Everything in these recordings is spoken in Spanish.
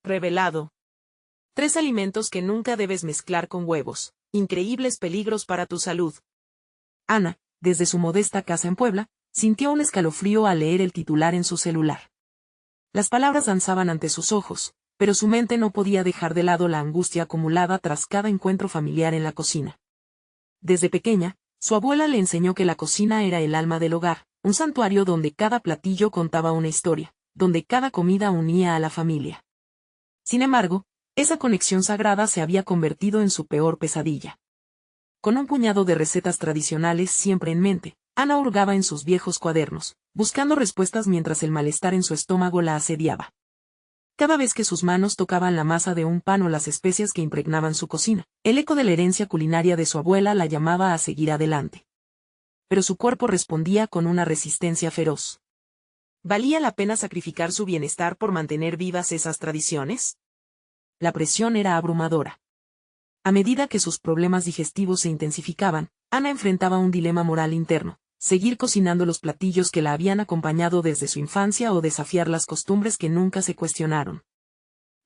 Revelado. 3 alimentos que nunca debes mezclar con huevos. Increíbles peligros para tu salud. Ana, desde su modesta casa en Puebla, sintió un escalofrío al leer el titular en su celular. Las palabras danzaban ante sus ojos, pero su mente no podía dejar de lado la angustia acumulada tras cada encuentro familiar en la cocina. Desde pequeña, su abuela le enseñó que la cocina era el alma del hogar, un santuario donde cada platillo contaba una historia, donde cada comida unía a la familia. Sin embargo, esa conexión sagrada se había convertido en su peor pesadilla. Con un puñado de recetas tradicionales siempre en mente, Ana hurgaba en sus viejos cuadernos, buscando respuestas mientras el malestar en su estómago la asediaba. Cada vez que sus manos tocaban la masa de un pan o las especias que impregnaban su cocina, el eco de la herencia culinaria de su abuela la llamaba a seguir adelante. Pero su cuerpo respondía con una resistencia feroz. ¿Valía la pena sacrificar su bienestar por mantener vivas esas tradiciones? La presión era abrumadora. A medida que sus problemas digestivos se intensificaban, Ana enfrentaba un dilema moral interno: seguir cocinando los platillos que la habían acompañado desde su infancia o desafiar las costumbres que nunca se cuestionaron.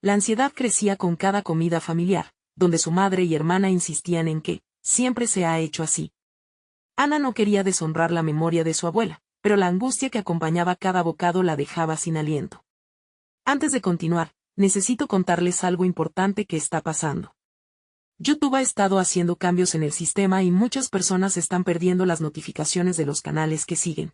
La ansiedad crecía con cada comida familiar, donde su madre y hermana insistían en que siempre se ha hecho así. Ana no quería deshonrar la memoria de su abuela, pero la angustia que acompañaba cada bocado la dejaba sin aliento. Antes de continuar, necesito contarles algo importante que está pasando. YouTube ha estado haciendo cambios en el sistema y muchas personas están perdiendo las notificaciones de los canales que siguen.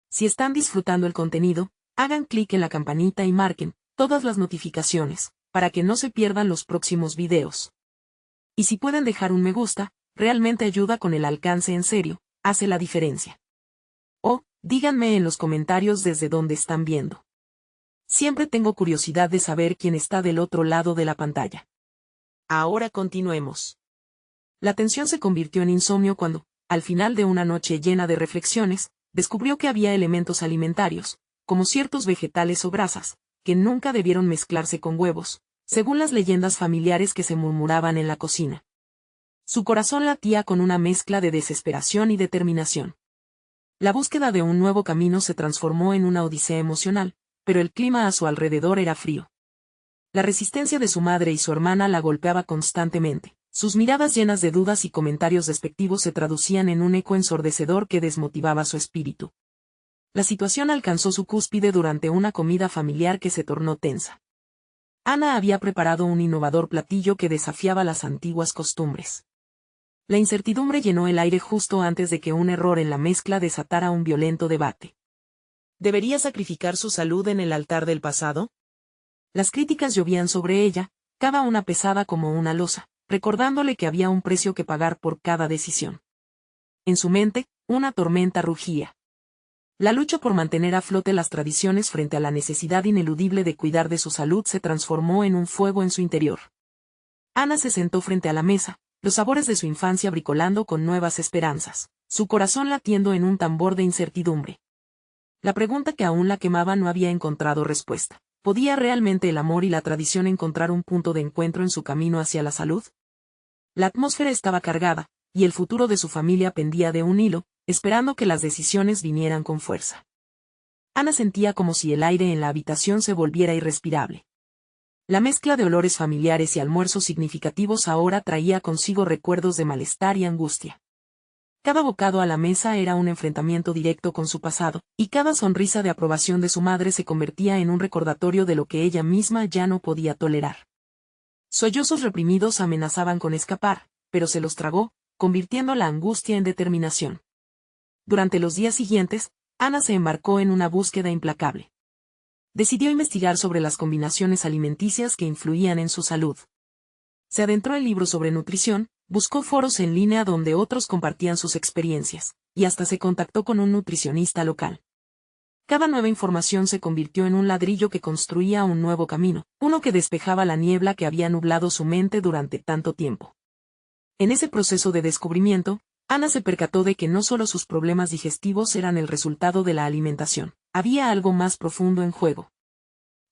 Si están disfrutando el contenido, hagan clic en la campanita y marquen todas las notificaciones, para que no se pierdan los próximos videos. Y si pueden dejar un me gusta, realmente ayuda con el alcance, en serio, hace la diferencia. O, díganme en los comentarios desde dónde están viendo. Siempre tengo curiosidad de saber quién está del otro lado de la pantalla. Ahora continuemos. La tensión se convirtió en insomnio cuando, al final de una noche llena de reflexiones, descubrió que había elementos alimentarios, como ciertos vegetales o grasas, que nunca debieron mezclarse con huevos, según las leyendas familiares que se murmuraban en la cocina. Su corazón latía con una mezcla de desesperación y determinación. La búsqueda de un nuevo camino se transformó en una odisea emocional, pero el clima a su alrededor era frío. La resistencia de su madre y su hermana la golpeaba constantemente. Sus miradas llenas de dudas y comentarios despectivos se traducían en un eco ensordecedor que desmotivaba su espíritu. La situación alcanzó su cúspide durante una comida familiar que se tornó tensa. Ana había preparado un innovador platillo que desafiaba las antiguas costumbres. La incertidumbre llenó el aire justo antes de que un error en la mezcla desatara un violento debate. ¿Debería sacrificar su salud en el altar del pasado? Las críticas llovían sobre ella, cada una pesada como una losa, recordándole que había un precio que pagar por cada decisión. En su mente, una tormenta rugía. La lucha por mantener a flote las tradiciones frente a la necesidad ineludible de cuidar de su salud se transformó en un fuego en su interior. Ana se sentó frente a la mesa, los sabores de su infancia bricolando con nuevas esperanzas, su corazón latiendo en un tambor de incertidumbre. La pregunta que aún la quemaba no había encontrado respuesta. ¿Podía realmente el amor y la tradición encontrar un punto de encuentro en su camino hacia la salud? La atmósfera estaba cargada, y el futuro de su familia pendía de un hilo, esperando que las decisiones vinieran con fuerza. Ana sentía como si el aire en la habitación se volviera irrespirable. La mezcla de olores familiares y almuerzos significativos ahora traía consigo recuerdos de malestar y angustia. Cada bocado a la mesa era un enfrentamiento directo con su pasado, y cada sonrisa de aprobación de su madre se convertía en un recordatorio de lo que ella misma ya no podía tolerar. Sollozos reprimidos amenazaban con escapar, pero se los tragó, convirtiendo la angustia en determinación. Durante los días siguientes, Ana se embarcó en una búsqueda implacable. Decidió investigar sobre las combinaciones alimenticias que influían en su salud. Se adentró en libros sobre nutrición, buscó foros en línea donde otros compartían sus experiencias, y hasta se contactó con un nutricionista local. Cada nueva información se convirtió en un ladrillo que construía un nuevo camino, uno que despejaba la niebla que había nublado su mente durante tanto tiempo. En ese proceso de descubrimiento, Ana se percató de que no solo sus problemas digestivos eran el resultado de la alimentación, había algo más profundo en juego.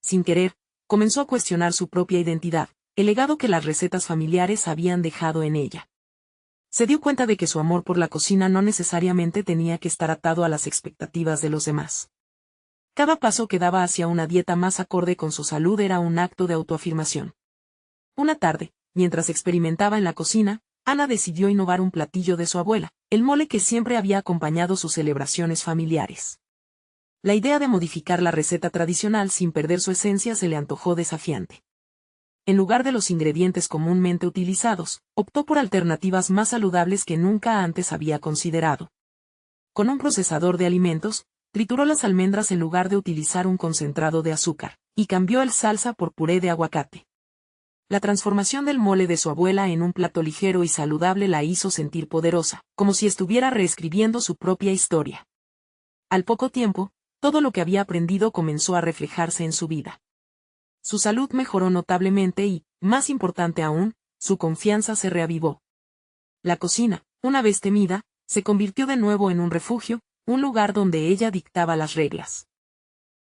Sin querer, comenzó a cuestionar su propia identidad, el legado que las recetas familiares habían dejado en ella. Se dio cuenta de que su amor por la cocina no necesariamente tenía que estar atado a las expectativas de los demás. Cada paso que daba hacia una dieta más acorde con su salud era un acto de autoafirmación. Una tarde, mientras experimentaba en la cocina, Ana decidió innovar un platillo de su abuela, el mole que siempre había acompañado sus celebraciones familiares. La idea de modificar la receta tradicional sin perder su esencia se le antojó desafiante. En lugar de los ingredientes comúnmente utilizados, optó por alternativas más saludables que nunca antes había considerado. Con un procesador de alimentos, trituró las almendras en lugar de utilizar un concentrado de azúcar, y cambió el salsa por puré de aguacate. La transformación del mole de su abuela en un plato ligero y saludable la hizo sentir poderosa, como si estuviera reescribiendo su propia historia. Al poco tiempo, todo lo que había aprendido comenzó a reflejarse en su vida. Su salud mejoró notablemente y, más importante aún, su confianza se reavivó. La cocina, una vez temida, se convirtió de nuevo en un refugio, un lugar donde ella dictaba las reglas.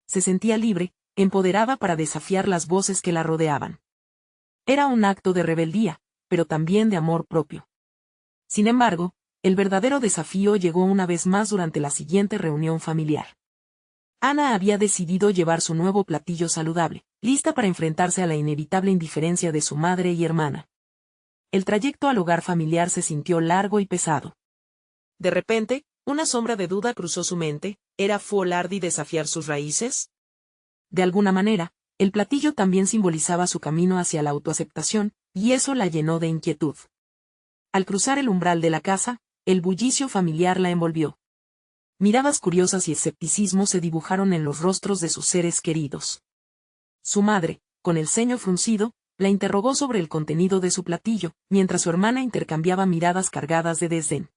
Se sentía libre, empoderada para desafiar las voces que la rodeaban. Era un acto de rebeldía, pero también de amor propio. Sin embargo, el verdadero desafío llegó una vez más durante la siguiente reunión familiar. Ana había decidido llevar su nuevo platillo saludable, lista para enfrentarse a la inevitable indiferencia de su madre y hermana. El trayecto al hogar familiar se sintió largo y pesado. De repente, una sombra de duda cruzó su mente. ¿Era Folardi desafiar sus raíces? De alguna manera, el platillo también simbolizaba su camino hacia la autoaceptación, y eso la llenó de inquietud. Al cruzar el umbral de la casa, el bullicio familiar la envolvió. Miradas curiosas y escepticismo se dibujaron en los rostros de sus seres queridos. Su madre, con el ceño fruncido, la interrogó sobre el contenido de su platillo, mientras su hermana intercambiaba miradas cargadas de desdén.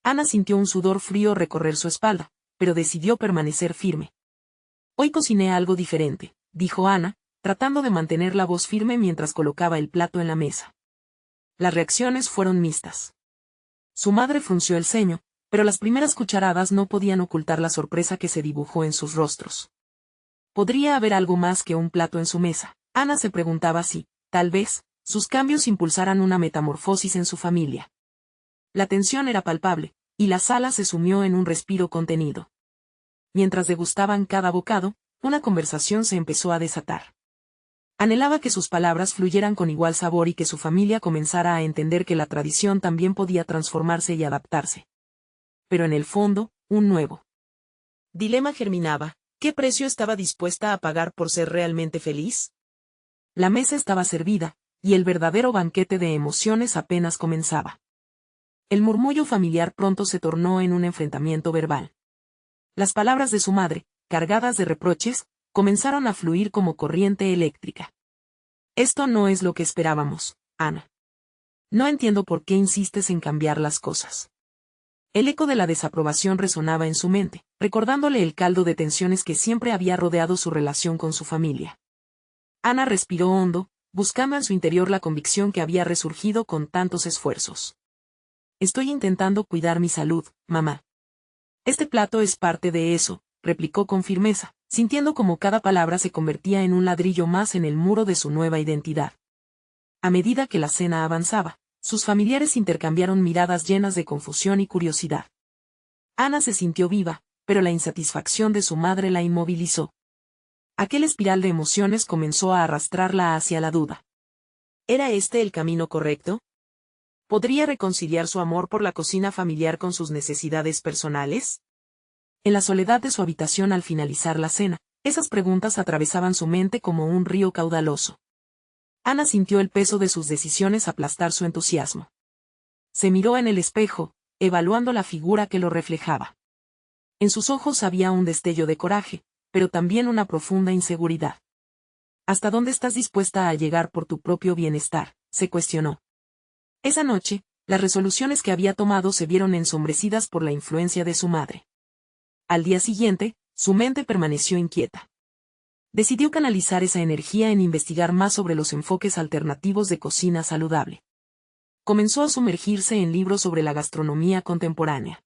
Ana sintió un sudor frío recorrer su espalda, pero decidió permanecer firme. Hoy cociné algo diferente, dijo Ana, tratando de mantener la voz firme mientras colocaba el plato en la mesa. Las reacciones fueron mixtas. Su madre frunció el ceño, pero las primeras cucharadas no podían ocultar la sorpresa que se dibujó en sus rostros. ¿Podría haber algo más que un plato en su mesa? Ana se preguntaba si, tal vez, sus cambios impulsaran una metamorfosis en su familia. La tensión era palpable, y la sala se sumió en un respiro contenido. Mientras degustaban cada bocado, una conversación se empezó a desatar. Anhelaba que sus palabras fluyeran con igual sabor y que su familia comenzara a entender que la tradición también podía transformarse y adaptarse. Pero en el fondo, un nuevo dilema germinaba. ¿Qué precio estaba dispuesta a pagar por ser realmente feliz? La mesa estaba servida, y el verdadero banquete de emociones apenas comenzaba. El murmullo familiar pronto se tornó en un enfrentamiento verbal. Las palabras de su madre, cargadas de reproches, comenzaron a fluir como corriente eléctrica. Esto no es lo que esperábamos, Ana. No entiendo por qué insistes en cambiar las cosas. El eco de la desaprobación resonaba en su mente, recordándole el caldo de tensiones que siempre había rodeado su relación con su familia. Ana respiró hondo, buscando en su interior la convicción que había resurgido con tantos esfuerzos. Estoy intentando cuidar mi salud, mamá. Este plato es parte de eso, replicó con firmeza, sintiendo como cada palabra se convertía en un ladrillo más en el muro de su nueva identidad. A medida que la cena avanzaba, sus familiares intercambiaron miradas llenas de confusión y curiosidad. Ana se sintió viva, pero la insatisfacción de su madre la inmovilizó. Aquel espiral de emociones comenzó a arrastrarla hacia la duda. ¿Era este el camino correcto? ¿Podría reconciliar su amor por la cocina familiar con sus necesidades personales? En la soledad de su habitación al finalizar la cena, esas preguntas atravesaban su mente como un río caudaloso. Ana sintió el peso de sus decisiones aplastar su entusiasmo. Se miró en el espejo, evaluando la figura que lo reflejaba. En sus ojos había un destello de coraje, pero también una profunda inseguridad. ¿Hasta dónde estás dispuesta a llegar por tu propio bienestar?, se cuestionó. Esa noche, las resoluciones que había tomado se vieron ensombrecidas por la influencia de su madre. Al día siguiente, su mente permaneció inquieta. Decidió canalizar esa energía en investigar más sobre los enfoques alternativos de cocina saludable. Comenzó a sumergirse en libros sobre la gastronomía contemporánea.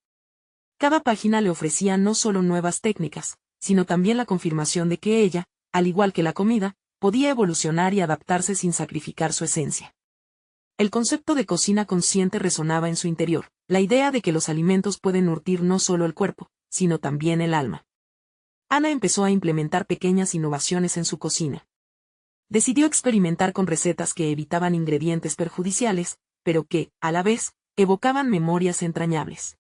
Cada página le ofrecía no solo nuevas técnicas, sino también la confirmación de que ella, al igual que la comida, podía evolucionar y adaptarse sin sacrificar su esencia. El concepto de cocina consciente resonaba en su interior, la idea de que los alimentos pueden nutrir no solo el cuerpo, sino también el alma. Ana empezó a implementar pequeñas innovaciones en su cocina. Decidió experimentar con recetas que evitaban ingredientes perjudiciales, pero que, a la vez, evocaban memorias entrañables.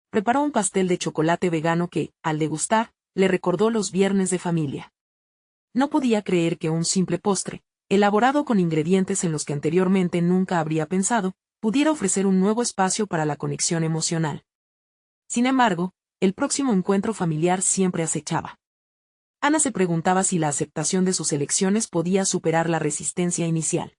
Preparó un pastel de chocolate vegano que, al degustar, le recordó los viernes de familia. No podía creer que un simple postre, elaborado con ingredientes en los que anteriormente nunca habría pensado, pudiera ofrecer un nuevo espacio para la conexión emocional. Sin embargo, el próximo encuentro familiar siempre acechaba. Ana se preguntaba si la aceptación de sus elecciones podía superar la resistencia inicial.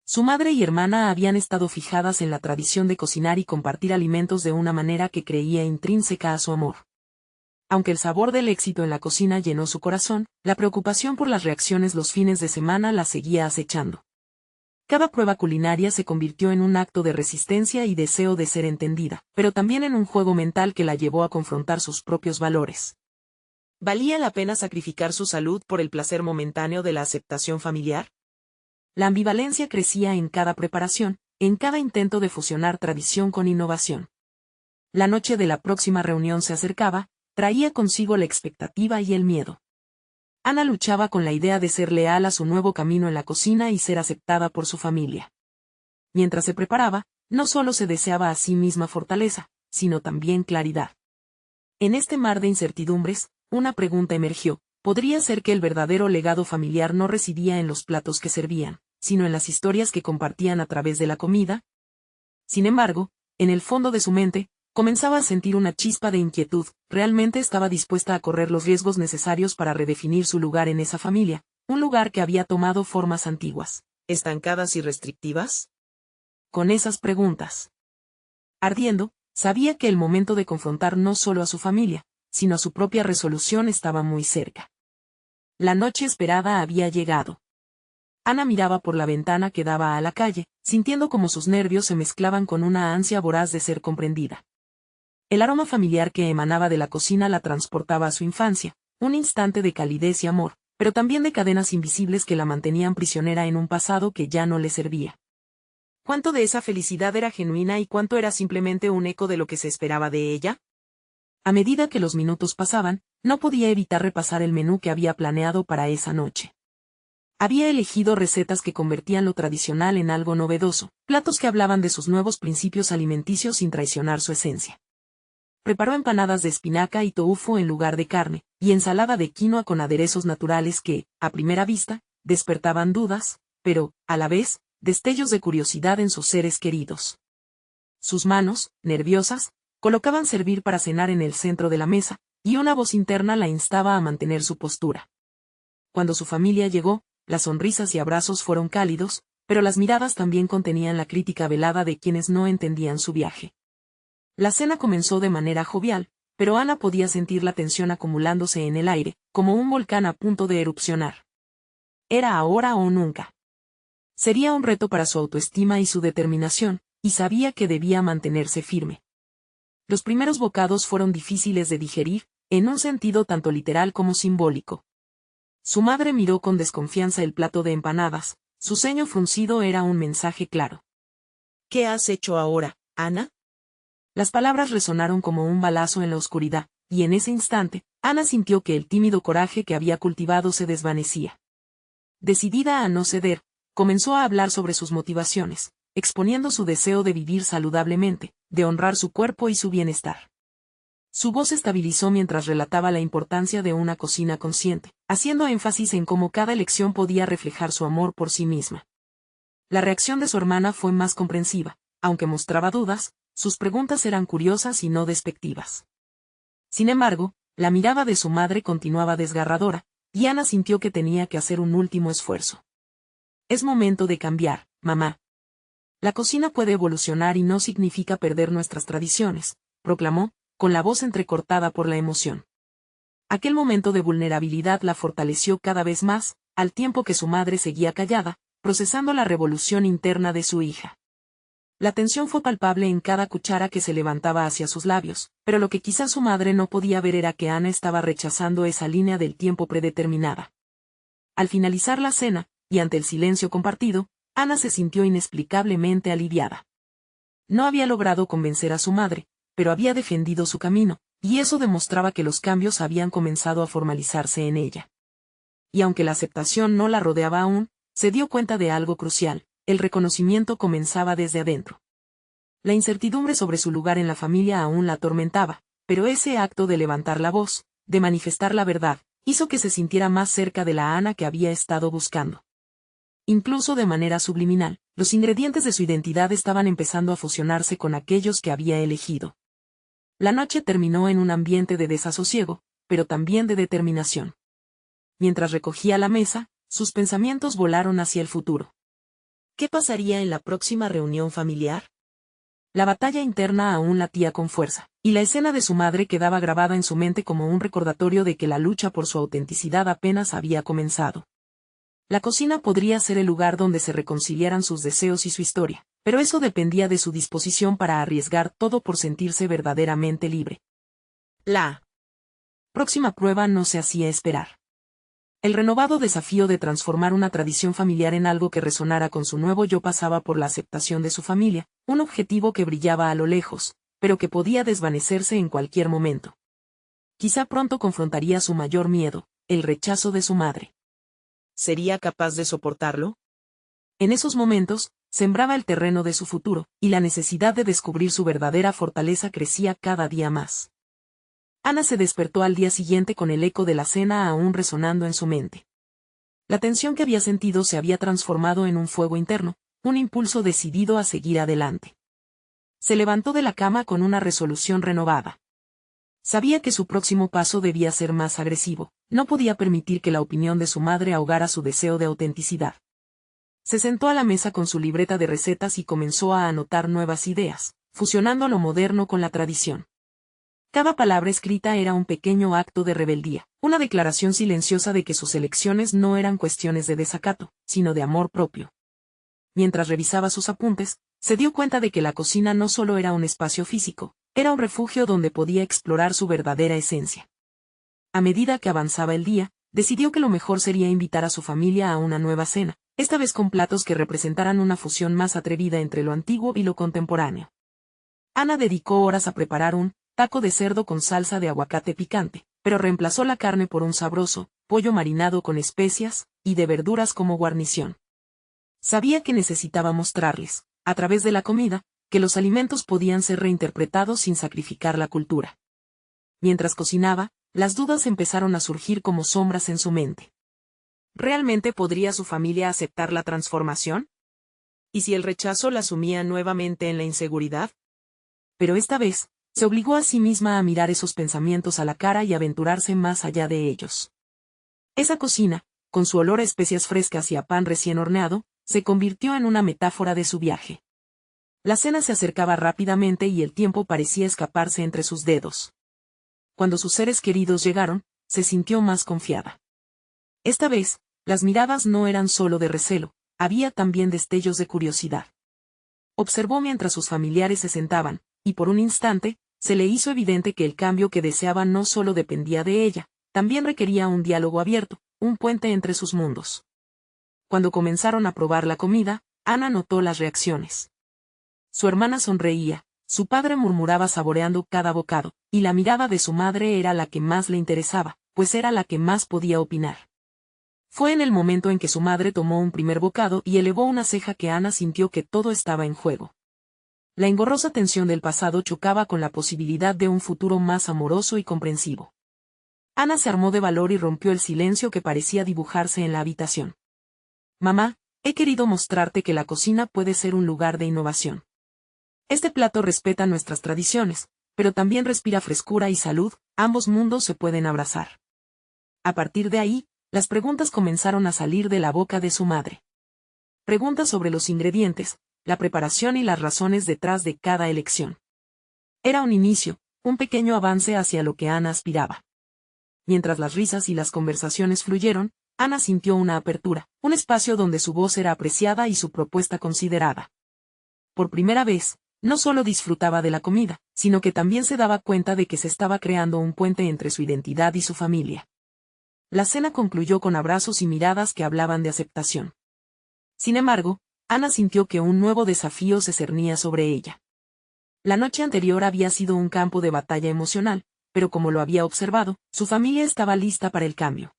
Su madre y hermana habían estado fijadas en la tradición de cocinar y compartir alimentos de una manera que creía intrínseca a su amor. Aunque el sabor del éxito en la cocina llenó su corazón, la preocupación por las reacciones los fines de semana la seguía acechando. Cada prueba culinaria se convirtió en un acto de resistencia y deseo de ser entendida, pero también en un juego mental que la llevó a confrontar sus propios valores. ¿Valía la pena sacrificar su salud por el placer momentáneo de la aceptación familiar? La ambivalencia crecía en cada preparación, en cada intento de fusionar tradición con innovación. La noche de la próxima reunión se acercaba, traía consigo la expectativa y el miedo. Ana luchaba con la idea de ser leal a su nuevo camino en la cocina y ser aceptada por su familia. Mientras se preparaba, no solo se deseaba a sí misma fortaleza, sino también claridad. En este mar de incertidumbres, una pregunta emergió: ¿podría ser que el verdadero legado familiar no residía en los platos que servían, sino en las historias que compartían a través de la comida? Sin embargo, en el fondo de su mente, comenzaba a sentir una chispa de inquietud. ¿Realmente estaba dispuesta a correr los riesgos necesarios para redefinir su lugar en esa familia, un lugar que había tomado formas antiguas, ¿estancadas y restrictivas? Con esas preguntas ardiendo, sabía que el momento de confrontar no solo a su familia, sino a su propia resolución estaba muy cerca. La noche esperada había llegado. Ana miraba por la ventana que daba a la calle, sintiendo como sus nervios se mezclaban con una ansia voraz de ser comprendida. El aroma familiar que emanaba de la cocina la transportaba a su infancia, un instante de calidez y amor, pero también de cadenas invisibles que la mantenían prisionera en un pasado que ya no le servía. ¿Cuánto de esa felicidad era genuina y cuánto era simplemente un eco de lo que se esperaba de ella? A medida que los minutos pasaban, no podía evitar repasar el menú que había planeado para esa noche. Había elegido recetas que convertían lo tradicional en algo novedoso, platos que hablaban de sus nuevos principios alimenticios sin traicionar su esencia. Preparó empanadas de espinaca y tofu en lugar de carne, y ensalada de quinoa con aderezos naturales que, a primera vista, despertaban dudas, pero, a la vez, destellos de curiosidad en sus seres queridos. Sus manos, nerviosas, colocaban servir para cenar en el centro de la mesa, y una voz interna la instaba a mantener su postura. Cuando su familia llegó, las sonrisas y abrazos fueron cálidos, pero las miradas también contenían la crítica velada de quienes no entendían su viaje. La cena comenzó de manera jovial, pero Ana podía sentir la tensión acumulándose en el aire, como un volcán a punto de erupcionar. Era ahora o nunca. Sería un reto para su autoestima y su determinación, y sabía que debía mantenerse firme. Los primeros bocados fueron difíciles de digerir, en un sentido tanto literal como simbólico. Su madre miró con desconfianza el plato de empanadas, su ceño fruncido era un mensaje claro. ¿Qué has hecho ahora, Ana? Las palabras resonaron como un balazo en la oscuridad, y en ese instante, Ana sintió que el tímido coraje que había cultivado se desvanecía. Decidida a no ceder, comenzó a hablar sobre sus motivaciones, exponiendo su deseo de vivir saludablemente, de honrar su cuerpo y su bienestar. Su voz se estabilizó mientras relataba la importancia de una cocina consciente, haciendo énfasis en cómo cada elección podía reflejar su amor por sí misma. La reacción de su hermana fue más comprensiva, aunque mostraba dudas, sus preguntas eran curiosas y no despectivas. Sin embargo, la mirada de su madre continuaba desgarradora, y Ana sintió que tenía que hacer un último esfuerzo. Es momento de cambiar, mamá. La cocina puede evolucionar y no significa perder nuestras tradiciones, proclamó, con la voz entrecortada por la emoción. Aquel momento de vulnerabilidad la fortaleció cada vez más, al tiempo que su madre seguía callada, procesando la revolución interna de su hija. La tensión fue palpable en cada cuchara que se levantaba hacia sus labios, pero lo que quizás su madre no podía ver era que Ana estaba rechazando esa línea del tiempo predeterminada. Al finalizar la cena, y ante el silencio compartido, Ana se sintió inexplicablemente aliviada. No había logrado convencer a su madre, pero había defendido su camino, y eso demostraba que los cambios habían comenzado a formalizarse en ella. Y aunque la aceptación no la rodeaba aún, se dio cuenta de algo crucial: el reconocimiento comenzaba desde adentro. La incertidumbre sobre su lugar en la familia aún la atormentaba, pero ese acto de levantar la voz, de manifestar la verdad, hizo que se sintiera más cerca de la Ana que había estado buscando. Incluso de manera subliminal, los ingredientes de su identidad estaban empezando a fusionarse con aquellos que había elegido. La noche terminó en un ambiente de desasosiego, pero también de determinación. Mientras recogía la mesa, sus pensamientos volaron hacia el futuro. ¿Qué pasaría en la próxima reunión familiar? La batalla interna aún latía con fuerza, y la escena de su madre quedaba grabada en su mente como un recordatorio de que la lucha por su autenticidad apenas había comenzado. La cocina podría ser el lugar donde se reconciliaran sus deseos y su historia, pero eso dependía de su disposición para arriesgar todo por sentirse verdaderamente libre. La próxima prueba no se hacía esperar. El renovado desafío de transformar una tradición familiar en algo que resonara con su nuevo yo pasaba por la aceptación de su familia, un objetivo que brillaba a lo lejos, pero que podía desvanecerse en cualquier momento. Quizá pronto confrontaría su mayor miedo, el rechazo de su madre. ¿Sería capaz de soportarlo? En esos momentos, sembraba el terreno de su futuro, y la necesidad de descubrir su verdadera fortaleza crecía cada día más. Ana se despertó al día siguiente con el eco de la cena aún resonando en su mente. La tensión que había sentido se había transformado en un fuego interno, un impulso decidido a seguir adelante. Se levantó de la cama con una resolución renovada. Sabía que su próximo paso debía ser más agresivo, no podía permitir que la opinión de su madre ahogara su deseo de autenticidad. Se sentó a la mesa con su libreta de recetas y comenzó a anotar nuevas ideas, fusionando lo moderno con la tradición. Cada palabra escrita era un pequeño acto de rebeldía, una declaración silenciosa de que sus elecciones no eran cuestiones de desacato, sino de amor propio. Mientras revisaba sus apuntes, se dio cuenta de que la cocina no solo era un espacio físico, era un refugio donde podía explorar su verdadera esencia. A medida que avanzaba el día, decidió que lo mejor sería invitar a su familia a una nueva cena, esta vez con platos que representaran una fusión más atrevida entre lo antiguo y lo contemporáneo. Ana dedicó horas a preparar un taco de cerdo con salsa de aguacate picante, pero reemplazó la carne por un sabroso pollo marinado con especias y de verduras como guarnición. Sabía que necesitaba mostrarles, a través de la comida, que los alimentos podían ser reinterpretados sin sacrificar la cultura. Mientras cocinaba, las dudas empezaron a surgir como sombras en su mente. ¿Realmente podría su familia aceptar la transformación? ¿Y si el rechazo la sumía nuevamente en la inseguridad? Pero esta vez, se obligó a sí misma a mirar esos pensamientos a la cara y aventurarse más allá de ellos. Esa cocina, con su olor a especias frescas y a pan recién horneado, se convirtió en una metáfora de su viaje. La cena se acercaba rápidamente y el tiempo parecía escaparse entre sus dedos. Cuando sus seres queridos llegaron, se sintió más confiada. Esta vez, las miradas no eran solo de recelo, había también destellos de curiosidad. Observó mientras sus familiares se sentaban, y por un instante, se le hizo evidente que el cambio que deseaba no solo dependía de ella, también requería un diálogo abierto, un puente entre sus mundos. Cuando comenzaron a probar la comida, Ana notó las reacciones. Su hermana sonreía, su padre murmuraba saboreando cada bocado, y la mirada de su madre era la que más le interesaba, pues era la que más podía opinar. Fue en el momento en que su madre tomó un primer bocado y elevó una ceja que Ana sintió que todo estaba en juego. La engorrosa tensión del pasado chocaba con la posibilidad de un futuro más amoroso y comprensivo. Ana se armó de valor y rompió el silencio que parecía dibujarse en la habitación. Mamá, he querido mostrarte que la cocina puede ser un lugar de innovación. Este plato respeta nuestras tradiciones, pero también respira frescura y salud, ambos mundos se pueden abrazar. A partir de ahí, las preguntas comenzaron a salir de la boca de su madre. Preguntas sobre los ingredientes, la preparación y las razones detrás de cada elección. Era un inicio, un pequeño avance hacia lo que Ana aspiraba. Mientras las risas y las conversaciones fluyeron, Ana sintió una apertura, un espacio donde su voz era apreciada y su propuesta considerada. Por primera vez, no solo disfrutaba de la comida, sino que también se daba cuenta de que se estaba creando un puente entre su identidad y su familia. La cena concluyó con abrazos y miradas que hablaban de aceptación. Sin embargo, Ana sintió que un nuevo desafío se cernía sobre ella. La noche anterior había sido un campo de batalla emocional, pero como lo había observado, su familia estaba lista para el cambio.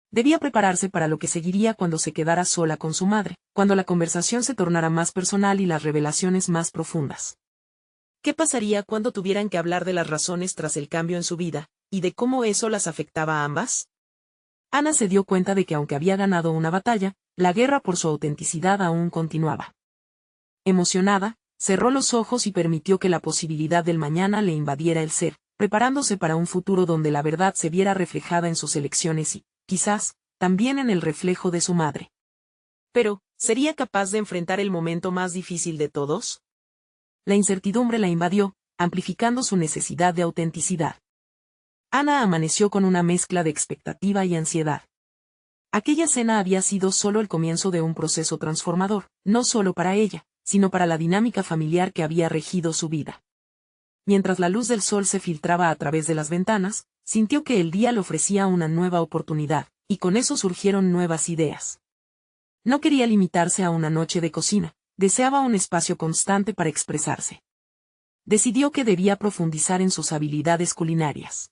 Debía prepararse para lo que seguiría cuando se quedara sola con su madre, cuando la conversación se tornara más personal y las revelaciones más profundas. ¿Qué pasaría cuando tuvieran que hablar de las razones tras el cambio en su vida, y de cómo eso las afectaba a ambas? Ana se dio cuenta de que aunque había ganado una batalla, la guerra por su autenticidad aún continuaba. Emocionada, cerró los ojos y permitió que la posibilidad del mañana le invadiera el ser, preparándose para un futuro donde la verdad se viera reflejada en sus elecciones y, quizás, también en el reflejo de su madre. Pero, ¿sería capaz de enfrentar el momento más difícil de todos? La incertidumbre la invadió, amplificando su necesidad de autenticidad. Ana amaneció con una mezcla de expectativa y ansiedad. Aquella cena había sido solo el comienzo de un proceso transformador, no solo para ella, sino para la dinámica familiar que había regido su vida. Mientras la luz del sol se filtraba a través de las ventanas, sintió que el día le ofrecía una nueva oportunidad, y con eso surgieron nuevas ideas. No quería limitarse a una noche de cocina, deseaba un espacio constante para expresarse. Decidió que debía profundizar en sus habilidades culinarias.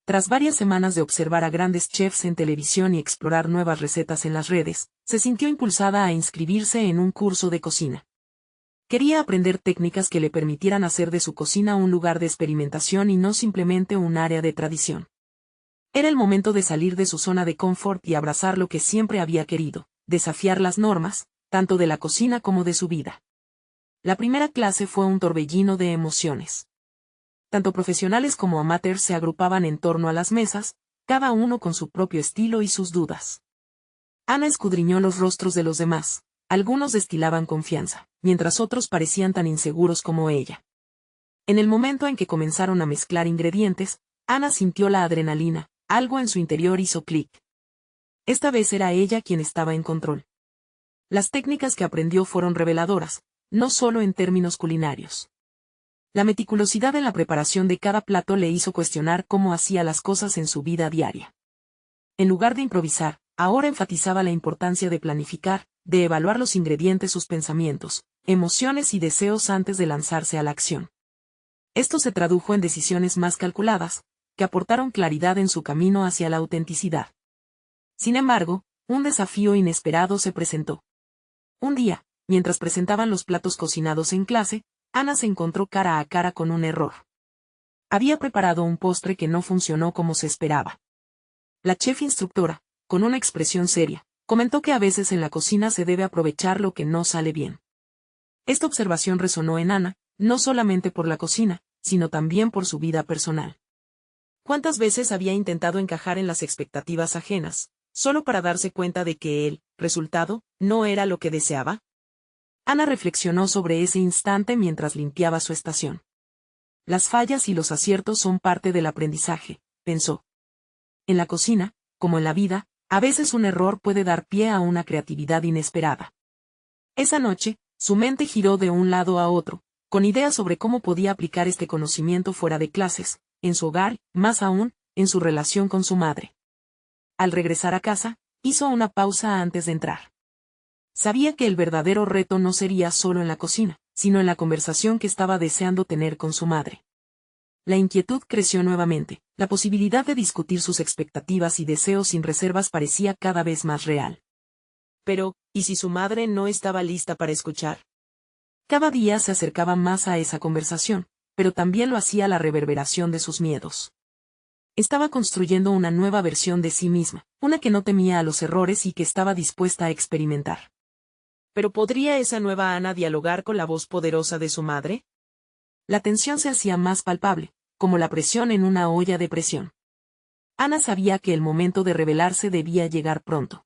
Tras varias semanas de observar a grandes chefs en televisión y explorar nuevas recetas en las redes, se sintió impulsada a inscribirse en un curso de cocina. Quería aprender técnicas que le permitieran hacer de su cocina un lugar de experimentación y no simplemente un área de tradición. Era el momento de salir de su zona de confort y abrazar lo que siempre había querido, desafiar las normas, tanto de la cocina como de su vida. La primera clase fue un torbellino de emociones. Tanto profesionales como amateurs se agrupaban en torno a las mesas, cada uno con su propio estilo y sus dudas. Ana escudriñó los rostros de los demás. Algunos destilaban confianza, mientras otros parecían tan inseguros como ella. En el momento en que comenzaron a mezclar ingredientes, Ana sintió la adrenalina, algo en su interior hizo clic. Esta vez era ella quien estaba en control. Las técnicas que aprendió fueron reveladoras, no solo en términos culinarios. La meticulosidad en la preparación de cada plato le hizo cuestionar cómo hacía las cosas en su vida diaria. En lugar de improvisar, ahora enfatizaba la importancia de planificar, de evaluar los ingredientes, sus pensamientos, emociones y deseos antes de lanzarse a la acción. Esto se tradujo en decisiones más calculadas, que aportaron claridad en su camino hacia la autenticidad. Sin embargo, un desafío inesperado se presentó. Un día, mientras presentaban los platos cocinados en clase, Ana se encontró cara a cara con un error. Había preparado un postre que no funcionó como se esperaba. La chef instructora, con una expresión seria, comentó que a veces en la cocina se debe aprovechar lo que no sale bien. Esta observación resonó en Ana, no solamente por la cocina, sino también por su vida personal. ¿Cuántas veces había intentado encajar en las expectativas ajenas, solo para darse cuenta de que el resultado no era lo que deseaba? Ana reflexionó sobre ese instante mientras limpiaba su estación. Las fallas y los aciertos son parte del aprendizaje, pensó. En la cocina, como en la vida, a veces un error puede dar pie a una creatividad inesperada. Esa noche, su mente giró de un lado a otro, con ideas sobre cómo podía aplicar este conocimiento fuera de clases, en su hogar, más aún, en su relación con su madre. Al regresar a casa, hizo una pausa antes de entrar. Sabía que el verdadero reto no sería solo en la cocina, sino en la conversación que estaba deseando tener con su madre. La inquietud creció nuevamente, la posibilidad de discutir sus expectativas y deseos sin reservas parecía cada vez más real. Pero, ¿y si su madre no estaba lista para escuchar? Cada día se acercaba más a esa conversación, pero también lo hacía la reverberación de sus miedos. Estaba construyendo una nueva versión de sí misma, una que no temía a los errores y que estaba dispuesta a experimentar. ¿Pero podría esa nueva Ana dialogar con la voz poderosa de su madre? La tensión se hacía más palpable, como la presión en una olla de presión. Ana sabía que el momento de revelarse debía llegar pronto.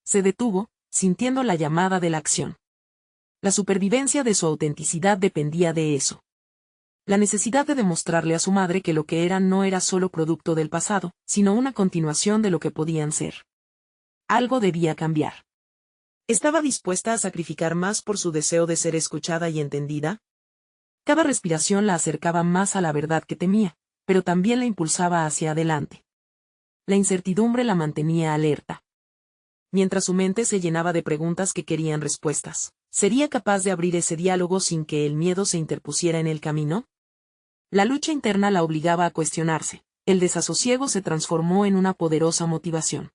Se detuvo, sintiendo la llamada de la acción. La supervivencia de su autenticidad dependía de eso. La necesidad de demostrarle a su madre que lo que eran no era solo producto del pasado, sino una continuación de lo que podían ser. Algo debía cambiar. ¿Estaba dispuesta a sacrificar más por su deseo de ser escuchada y entendida? Cada respiración la acercaba más a la verdad que temía, pero también la impulsaba hacia adelante. La incertidumbre la mantenía alerta. Mientras su mente se llenaba de preguntas que querían respuestas, ¿sería capaz de abrir ese diálogo sin que el miedo se interpusiera en el camino? La lucha interna la obligaba a cuestionarse. El desasosiego se transformó en una poderosa motivación.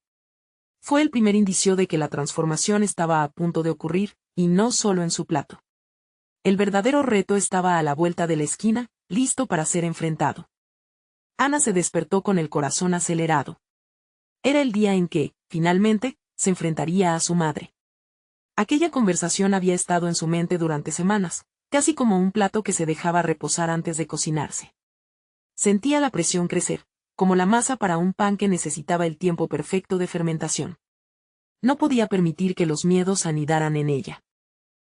Fue el primer indicio de que la transformación estaba a punto de ocurrir, y no solo en su plato. El verdadero reto estaba a la vuelta de la esquina, listo para ser enfrentado. Ana se despertó con el corazón acelerado. Era el día en que, finalmente, se enfrentaría a su madre. Aquella conversación había estado en su mente durante semanas, casi como un plato que se dejaba reposar antes de cocinarse. Sentía la presión crecer, como la masa para un pan que necesitaba el tiempo perfecto de fermentación. No podía permitir que los miedos anidaran en ella.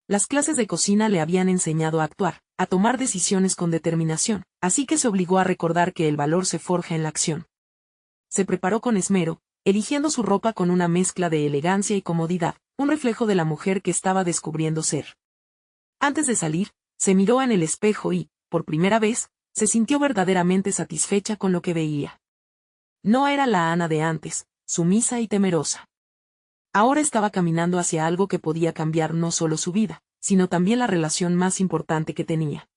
Las clases de cocina le habían enseñado a actuar, a tomar decisiones con determinación, así que se obligó a recordar que el valor se forja en la acción. Se preparó con esmero, eligiendo su ropa con una mezcla de elegancia y comodidad, un reflejo de la mujer que estaba descubriendo ser. Antes de salir, se miró en el espejo y, por primera vez, se sintió verdaderamente satisfecha con lo que veía. No era la Ana de antes, sumisa y temerosa. Ahora estaba caminando hacia algo que podía cambiar no solo su vida, sino también la relación más importante que tenía.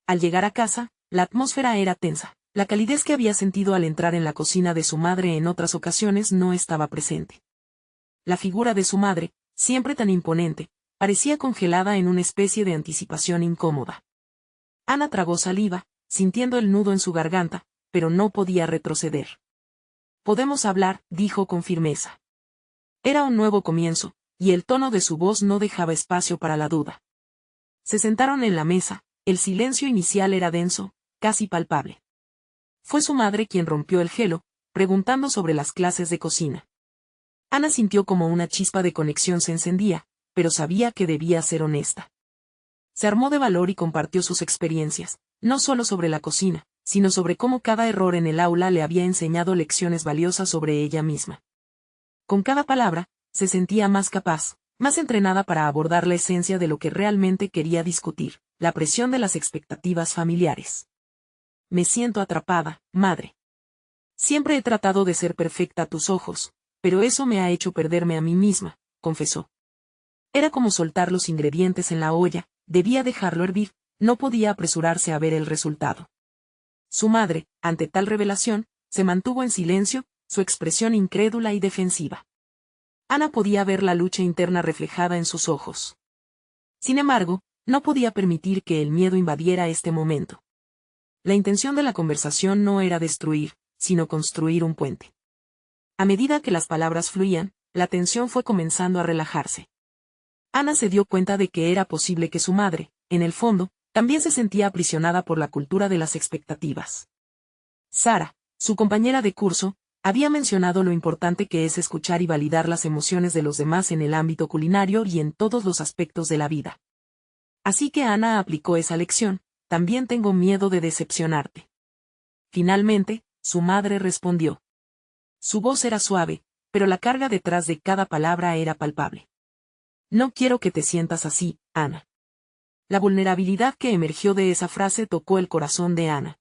Al llegar a casa, la atmósfera era tensa. La calidez que había sentido al entrar en la cocina de su madre en otras ocasiones no estaba presente. La figura de su madre, siempre tan imponente, parecía congelada en una especie de anticipación incómoda. Ana tragó saliva, sintiendo el nudo en su garganta, pero no podía retroceder. «Podemos hablar», dijo con firmeza. Era un nuevo comienzo, y el tono de su voz no dejaba espacio para la duda. Se sentaron en la mesa, el silencio inicial era denso, casi palpable. Fue su madre quien rompió el hielo, preguntando sobre las clases de cocina. Ana sintió como una chispa de conexión se encendía, pero sabía que debía ser honesta. Se armó de valor y compartió sus experiencias, no solo sobre la cocina, sino sobre cómo cada error en el aula le había enseñado lecciones valiosas sobre ella misma. Con cada palabra, se sentía más capaz, más entrenada para abordar la esencia de lo que realmente quería discutir, la presión de las expectativas familiares. «Me siento atrapada, madre. Siempre he tratado de ser perfecta a tus ojos, pero eso me ha hecho perderme a mí misma», confesó. Era como soltar los ingredientes en la olla, debía dejarlo hervir, no podía apresurarse a ver el resultado. Su madre, ante tal revelación, se mantuvo en silencio, su expresión incrédula y defensiva. Ana podía ver la lucha interna reflejada en sus ojos. Sin embargo, no podía permitir que el miedo invadiera este momento. La intención de la conversación no era destruir, sino construir un puente. A medida que las palabras fluían, la tensión fue comenzando a relajarse. Ana se dio cuenta de que era posible que su madre, en el fondo, también se sentía aprisionada por la cultura de las expectativas. Sara, su compañera de curso, había mencionado lo importante que es escuchar y validar las emociones de los demás en el ámbito culinario y en todos los aspectos de la vida. Así que Ana aplicó esa lección: «También tengo miedo de decepcionarte». Finalmente, su madre respondió. Su voz era suave, pero la carga detrás de cada palabra era palpable. «No quiero que te sientas así, Ana». La vulnerabilidad que emergió de esa frase tocó el corazón de Ana.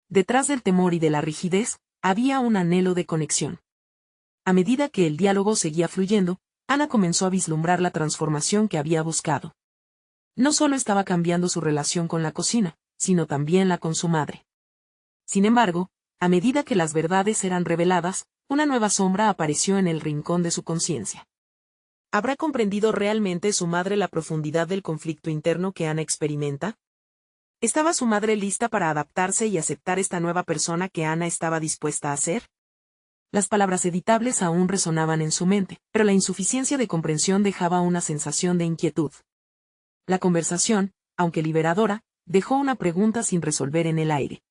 Detrás del temor y de la rigidez, había un anhelo de conexión. A medida que el diálogo seguía fluyendo, Ana comenzó a vislumbrar la transformación que había buscado. No solo estaba cambiando su relación con la cocina, sino también la con su madre. Sin embargo, a medida que las verdades eran reveladas, una nueva sombra apareció en el rincón de su conciencia. ¿Habrá comprendido realmente su madre la profundidad del conflicto interno que Ana experimenta? ¿Estaba su madre lista para adaptarse y aceptar esta nueva persona que Ana estaba dispuesta a ser? Las palabras editables aún resonaban en su mente, pero la insuficiencia de comprensión dejaba una sensación de inquietud. La conversación, aunque liberadora, dejó una pregunta sin resolver en el aire.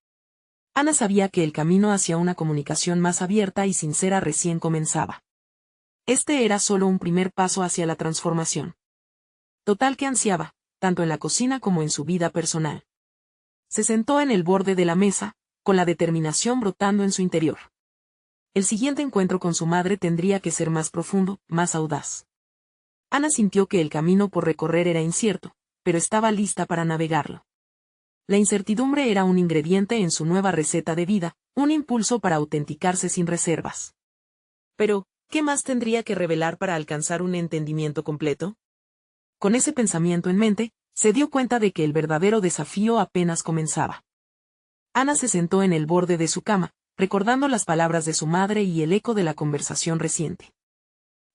Ana sabía que el camino hacia una comunicación más abierta y sincera recién comenzaba. Este era solo un primer paso hacia la transformación total que ansiaba, tanto en la cocina como en su vida personal. Se sentó en el borde de la mesa, con la determinación brotando en su interior. El siguiente encuentro con su madre tendría que ser más profundo, más audaz. Ana sintió que el camino por recorrer era incierto, pero estaba lista para navegarlo. La incertidumbre era un ingrediente en su nueva receta de vida, un impulso para autenticarse sin reservas. Pero, ¿qué más tendría que revelar para alcanzar un entendimiento completo? Con ese pensamiento en mente, se dio cuenta de que el verdadero desafío apenas comenzaba. Ana se sentó en el borde de su cama, recordando las palabras de su madre y el eco de la conversación reciente.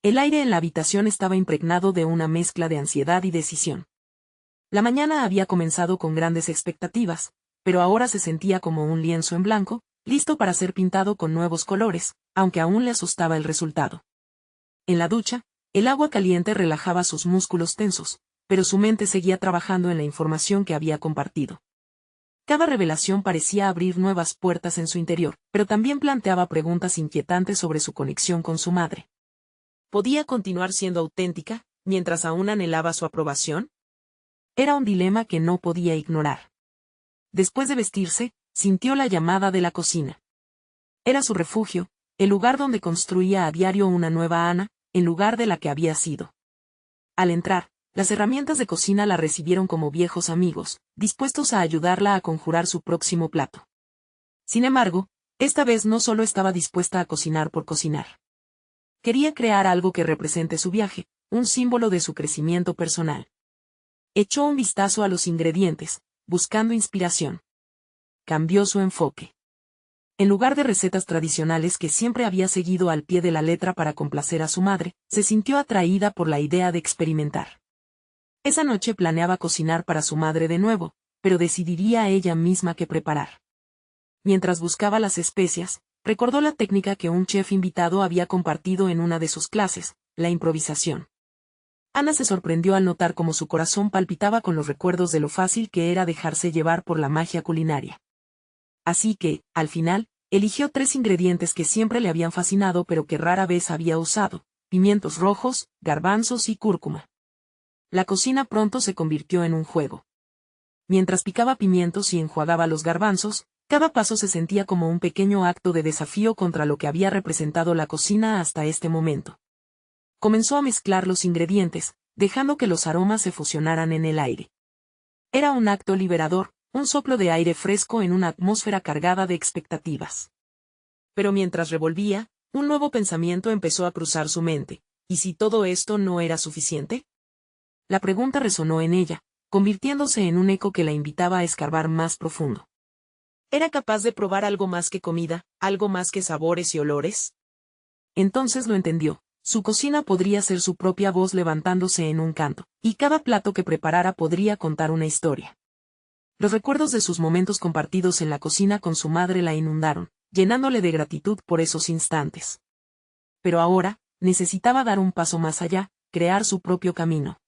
El aire en la habitación estaba impregnado de una mezcla de ansiedad y decisión. La mañana había comenzado con grandes expectativas, pero ahora se sentía como un lienzo en blanco, listo para ser pintado con nuevos colores, aunque aún le asustaba el resultado. En la ducha, el agua caliente relajaba sus músculos tensos, pero su mente seguía trabajando en la información que había compartido. Cada revelación parecía abrir nuevas puertas en su interior, pero también planteaba preguntas inquietantes sobre su conexión con su madre. ¿Podía continuar siendo auténtica, mientras aún anhelaba su aprobación? Era un dilema que no podía ignorar. Después de vestirse, sintió la llamada de la cocina. Era su refugio, el lugar donde construía a diario una nueva Ana, en lugar de la que había sido. Al entrar, las herramientas de cocina la recibieron como viejos amigos, dispuestos a ayudarla a conjurar su próximo plato. Sin embargo, esta vez no solo estaba dispuesta a cocinar por cocinar. Quería crear algo que represente su viaje, un símbolo de su crecimiento personal. Echó un vistazo a los ingredientes, buscando inspiración. Cambió su enfoque. En lugar de recetas tradicionales que siempre había seguido al pie de la letra para complacer a su madre, se sintió atraída por la idea de experimentar. Esa noche planeaba cocinar para su madre de nuevo, pero decidiría ella misma qué preparar. Mientras buscaba las especias, recordó la técnica que un chef invitado había compartido en una de sus clases, la improvisación. Ana se sorprendió al notar cómo su corazón palpitaba con los recuerdos de lo fácil que era dejarse llevar por la magia culinaria. Así que, al final, eligió 3 ingredientes que siempre le habían fascinado pero que rara vez había usado: pimientos rojos, garbanzos y cúrcuma. La cocina pronto se convirtió en un juego. Mientras picaba pimientos y enjuagaba los garbanzos, cada paso se sentía como un pequeño acto de desafío contra lo que había representado la cocina hasta este momento. Comenzó a mezclar los ingredientes, dejando que los aromas se fusionaran en el aire. Era un acto liberador, un soplo de aire fresco en una atmósfera cargada de expectativas. Pero mientras revolvía, un nuevo pensamiento empezó a cruzar su mente. ¿Y si todo esto no era suficiente? La pregunta resonó en ella, convirtiéndose en un eco que la invitaba a escarbar más profundo. ¿Era capaz de probar algo más que comida, algo más que sabores y olores? Entonces lo entendió. Su cocina podría ser su propia voz levantándose en un canto, y cada plato que preparara podría contar una historia. Los recuerdos de sus momentos compartidos en la cocina con su madre la inundaron, llenándole de gratitud por esos instantes. Pero ahora, necesitaba dar un paso más allá, crear su propio camino.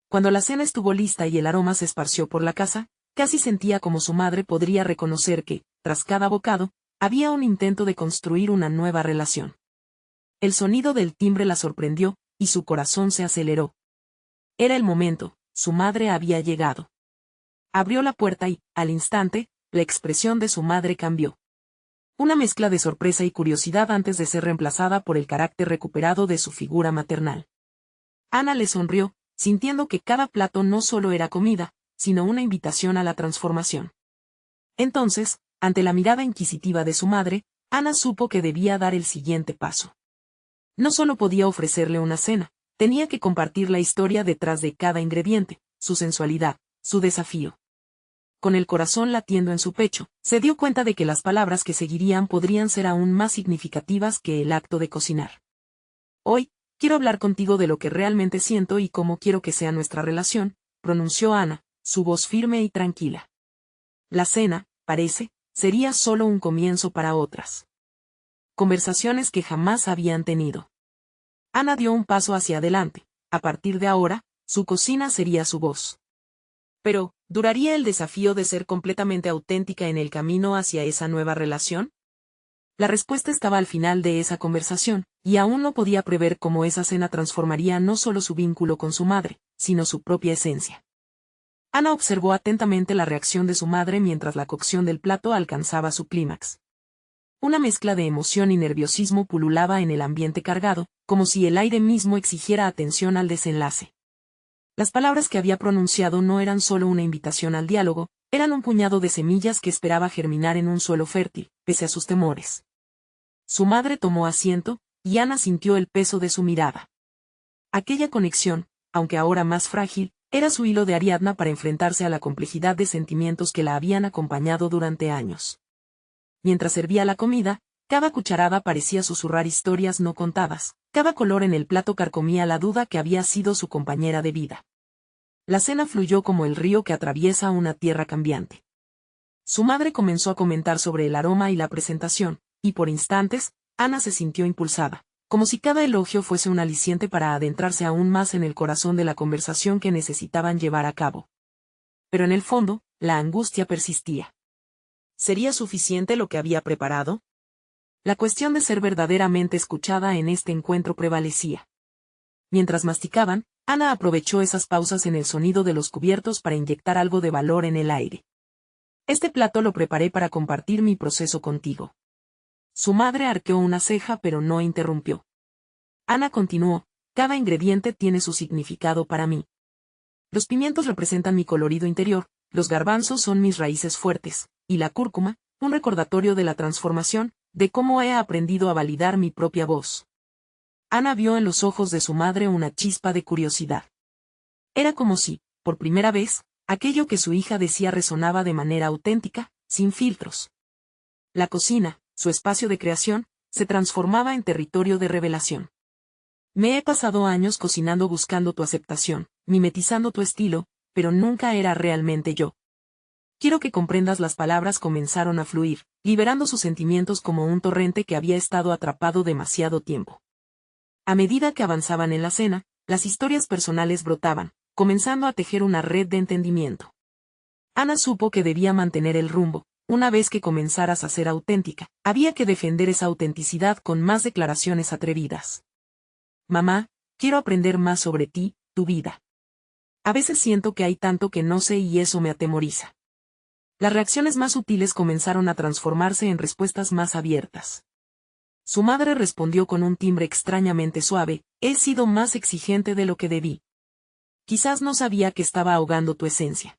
Cuando la cena estuvo lista y el aroma se esparció por la casa, casi sentía como su madre podría reconocer que, tras cada bocado, había un intento de construir una nueva relación. El sonido del timbre la sorprendió, y su corazón se aceleró. Era el momento, su madre había llegado. Abrió la puerta y, al instante, la expresión de su madre cambió. Una mezcla de sorpresa y curiosidad antes de ser reemplazada por el carácter recuperado de su figura maternal. Ana le sonrió, sintiendo que cada plato no solo era comida, sino una invitación a la transformación. Entonces, ante la mirada inquisitiva de su madre, Ana supo que debía dar el siguiente paso. No solo podía ofrecerle una cena, tenía que compartir la historia detrás de cada ingrediente, su sensualidad, su desafío. Con el corazón latiendo en su pecho, se dio cuenta de que las palabras que seguirían podrían ser aún más significativas que el acto de cocinar. Hoy, quiero hablar contigo de lo que realmente siento y cómo quiero que sea nuestra relación, pronunció Ana, su voz firme y tranquila. La cena, parece, sería solo un comienzo para otras conversaciones que jamás habían tenido. Ana dio un paso hacia adelante. A partir de ahora, su cocina sería su voz. Pero, ¿duraría el desafío de ser completamente auténtica en el camino hacia esa nueva relación? La respuesta estaba al final de esa conversación, y aún no podía prever cómo esa cena transformaría no solo su vínculo con su madre, sino su propia esencia. Ana observó atentamente la reacción de su madre mientras la cocción del plato alcanzaba su clímax. Una mezcla de emoción y nerviosismo pululaba en el ambiente cargado, como si el aire mismo exigiera atención al desenlace. Las palabras que había pronunciado no eran solo una invitación al diálogo, eran un puñado de semillas que esperaba germinar en un suelo fértil, pese a sus temores. Su madre tomó asiento, y Ana sintió el peso de su mirada. Aquella conexión, aunque ahora más frágil, Era su hilo de Ariadna para enfrentarse a la complejidad de sentimientos que la habían acompañado durante años. Mientras servía la comida, cada cucharada parecía susurrar historias no contadas, cada color en el plato carcomía la duda que había sido su compañera de vida. La cena fluyó como el río que atraviesa una tierra cambiante. Su madre comenzó a comentar sobre el aroma y la presentación, y por instantes, Ana se sintió impulsada, como si cada elogio fuese un aliciente para adentrarse aún más en el corazón de la conversación que necesitaban llevar a cabo. Pero en el fondo, la angustia persistía. ¿Sería suficiente lo que había preparado? La cuestión de ser verdaderamente escuchada en este encuentro prevalecía. Mientras masticaban, Ana aprovechó esas pausas en el sonido de los cubiertos para inyectar algo de valor en el aire. Este plato lo preparé para compartir mi proceso contigo. Su madre arqueó una ceja pero no interrumpió. Ana continuó, cada ingrediente tiene su significado para mí. Los pimientos representan mi colorido interior, los garbanzos son mis raíces fuertes, y la cúrcuma, un recordatorio de la transformación, de cómo he aprendido a validar mi propia voz. Ana vio en los ojos de su madre una chispa de curiosidad. Era como si, por primera vez, aquello que su hija decía resonaba de manera auténtica, sin filtros. La cocina, su espacio de creación, se transformaba en territorio de revelación. Me he pasado años cocinando buscando tu aceptación, mimetizando tu estilo, pero nunca era realmente yo. Quiero que comprendas. Las palabras comenzaron a fluir, liberando sus sentimientos como un torrente que había estado atrapado demasiado tiempo. A medida que avanzaban en la cena, las historias personales brotaban, comenzando a tejer una red de entendimiento. Ana supo que debía mantener el rumbo. Una vez que comenzaras a ser auténtica, había que defender esa autenticidad con más declaraciones atrevidas. Mamá, quiero aprender más sobre ti, tu vida. A veces siento que hay tanto que no sé y eso me atemoriza. Las reacciones más sutiles comenzaron a transformarse en respuestas más abiertas. Su madre respondió con un timbre extrañamente suave: he sido más exigente de lo que debí. Quizás no sabía que estaba ahogando tu esencia.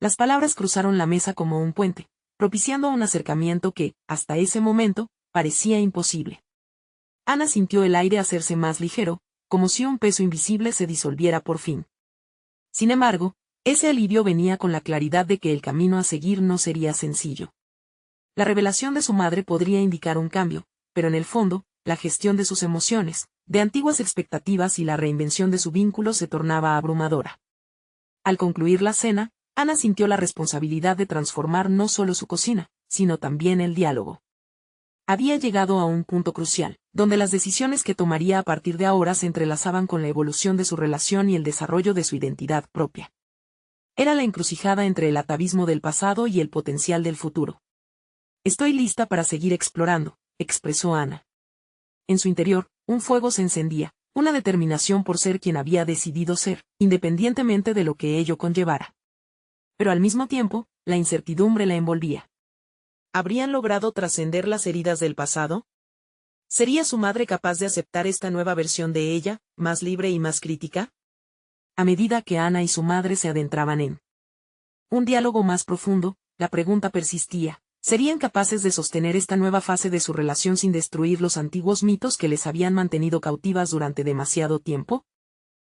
Las palabras cruzaron la mesa como un puente, propiciando un acercamiento que, hasta ese momento, parecía imposible. Ana sintió el aire hacerse más ligero, como si un peso invisible se disolviera por fin. Sin embargo, ese alivio venía con la claridad de que el camino a seguir no sería sencillo. La revelación de su madre podría indicar un cambio, pero en el fondo, la gestión de sus emociones, de antiguas expectativas y la reinvención de su vínculo se tornaba abrumadora. Al concluir la cena, Ana sintió la responsabilidad de transformar no solo su cocina, sino también el diálogo. Había llegado a un punto crucial, donde las decisiones que tomaría a partir de ahora se entrelazaban con la evolución de su relación y el desarrollo de su identidad propia. Era la encrucijada entre el atavismo del pasado y el potencial del futuro. Estoy lista para seguir explorando, expresó Ana. En su interior, un fuego se encendía, una determinación por ser quien había decidido ser, independientemente de lo que ello conllevara. Pero al mismo tiempo, la incertidumbre la envolvía. ¿Habrían logrado trascender las heridas del pasado? ¿Sería su madre capaz de aceptar esta nueva versión de ella, más libre y más crítica? A medida que Ana y su madre se adentraban en un diálogo más profundo, la pregunta persistía: ¿serían capaces de sostener esta nueva fase de su relación sin destruir los antiguos mitos que les habían mantenido cautivas durante demasiado tiempo?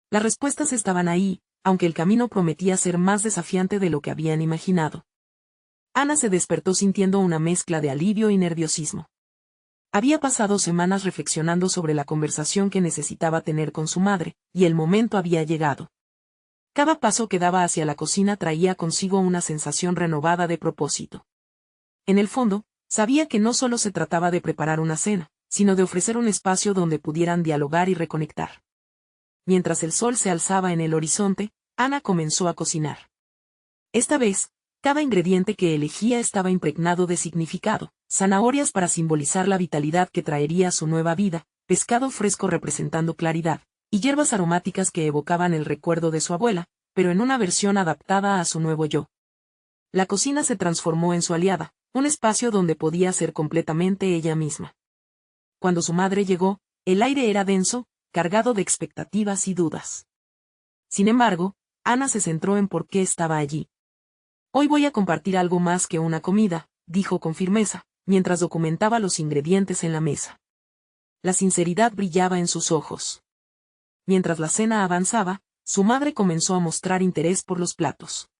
Las respuestas estaban ahí, aunque el camino prometía ser más desafiante de lo que habían imaginado. Ana se despertó sintiendo una mezcla de alivio y nerviosismo. Había pasado semanas reflexionando sobre la conversación que necesitaba tener con su madre, y el momento había llegado. Cada paso que daba hacia la cocina traía consigo una sensación renovada de propósito. En el fondo, sabía que no solo se trataba de preparar una cena, sino de ofrecer un espacio donde pudieran dialogar y reconectar. Mientras el sol se alzaba en el horizonte, Ana comenzó a cocinar. Esta vez, cada ingrediente que elegía estaba impregnado de significado: zanahorias para simbolizar la vitalidad que traería su nueva vida, pescado fresco representando claridad, y hierbas aromáticas que evocaban el recuerdo de su abuela, pero en una versión adaptada a su nuevo yo. La cocina se transformó en su aliada, un espacio donde podía ser completamente ella misma. Cuando su madre llegó, el aire era denso, cargado de expectativas y dudas. Sin embargo, Ana se centró en por qué estaba allí. Hoy voy a compartir algo más que una comida, dijo con firmeza, mientras documentaba los ingredientes en la mesa. La sinceridad brillaba en sus ojos. Mientras la cena avanzaba, Su madre comenzó a mostrar interés por los platos.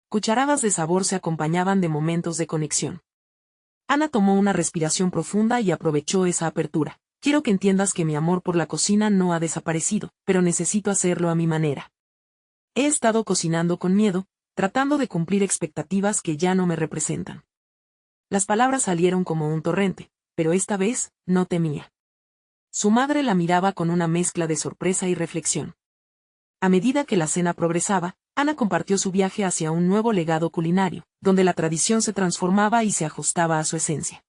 Cucharadas de sabor se acompañaban de momentos de conexión. Ana tomó una respiración profunda y aprovechó esa apertura. Quiero que entiendas que mi amor por la cocina no ha desaparecido, pero necesito hacerlo a mi manera. He estado cocinando con miedo, tratando de cumplir expectativas que ya no me representan. Las palabras salieron como un torrente, pero esta vez, no temía. Su madre la miraba con una mezcla de sorpresa y reflexión. A medida que la cena progresaba, Ana compartió su viaje hacia un nuevo legado culinario, donde la tradición se transformaba y se ajustaba a su esencia.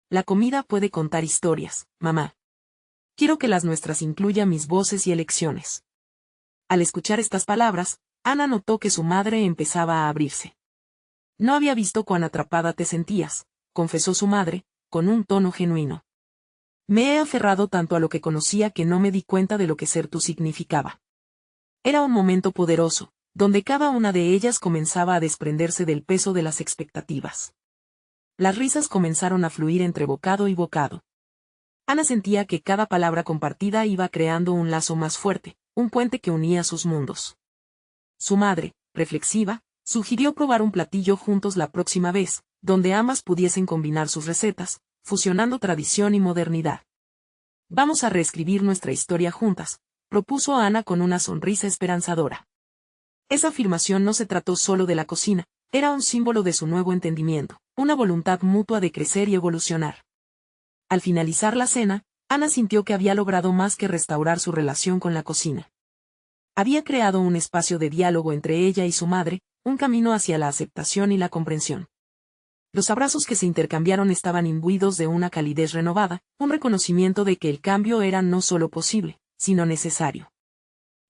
La comida puede contar historias, mamá. Quiero que las nuestras incluya mis voces y elecciones. Al escuchar estas palabras, Ana notó que su madre empezaba a abrirse. No había visto cuán atrapada te sentías, confesó su madre, con un tono genuino. Me he aferrado tanto a lo que conocía que no me di cuenta de lo que ser tú significaba. Era un momento poderoso, donde cada una de ellas comenzaba a desprenderse del peso de las expectativas. Las risas comenzaron a fluir entre bocado y bocado. Ana sentía que cada palabra compartida iba creando un lazo más fuerte, un puente que unía sus mundos. Su madre, reflexiva, sugirió probar un platillo juntos la próxima vez, donde ambas pudiesen combinar sus recetas, fusionando tradición y modernidad. Vamos a reescribir nuestra historia juntas, propuso Ana con una sonrisa esperanzadora. Esa afirmación no se trató solo de la cocina, era un símbolo de su nuevo entendimiento, una voluntad mutua de crecer y evolucionar. Al finalizar la cena, Ana sintió que había logrado más que restaurar su relación con la cocina. Había creado un espacio de diálogo entre ella y su madre, un camino hacia la aceptación y la comprensión. Los abrazos que se intercambiaron estaban imbuidos de una calidez renovada, un reconocimiento de que el cambio era no solo posible, sino necesario.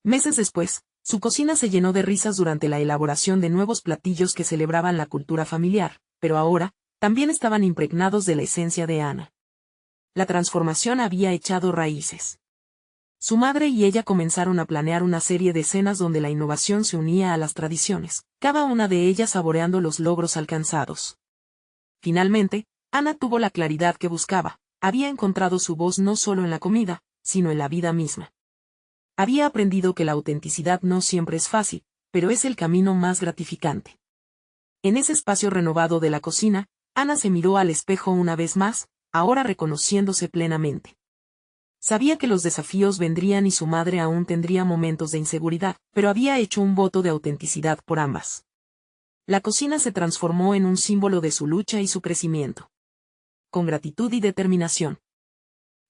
Meses después, su cocina se llenó de risas durante la elaboración de nuevos platillos que celebraban la cultura familiar, pero ahora, también estaban impregnados de la esencia de Ana. La transformación había echado raíces. Su madre y ella comenzaron a planear una serie de cenas donde la innovación se unía a las tradiciones, cada una de ellas saboreando los logros alcanzados. Finalmente, Ana tuvo la claridad que buscaba, había encontrado su voz no solo en la comida, sino en la vida misma. Había aprendido que la autenticidad no siempre es fácil, pero es el camino más gratificante. En ese espacio renovado de la cocina, Ana se miró al espejo una vez más, ahora reconociéndose plenamente. Sabía que los desafíos vendrían y su madre aún tendría momentos de inseguridad, pero había hecho un voto de autenticidad por ambas. La cocina se transformó en un símbolo de su lucha y su crecimiento. Con gratitud y determinación,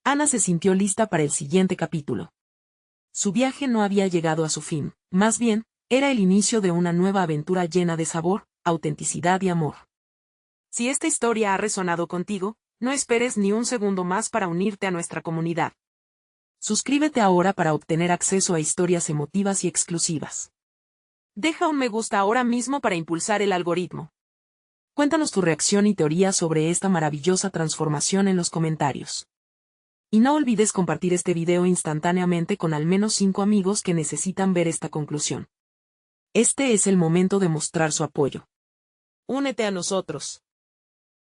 Ana se sintió lista para el siguiente capítulo. Su viaje no había llegado a su fin, más bien, era el inicio de una nueva aventura llena de sabor, autenticidad y amor. Si esta historia ha resonado contigo, no esperes ni un segundo más para unirte a nuestra comunidad. Suscríbete ahora para obtener acceso a historias emotivas y exclusivas. Deja un me gusta ahora mismo para impulsar el algoritmo. Cuéntanos tu reacción y teoría sobre esta maravillosa transformación en los comentarios. Y no olvides compartir este video instantáneamente con al menos 5 amigos que necesitan ver esta conclusión. Este es el momento de mostrar su apoyo. Únete a nosotros.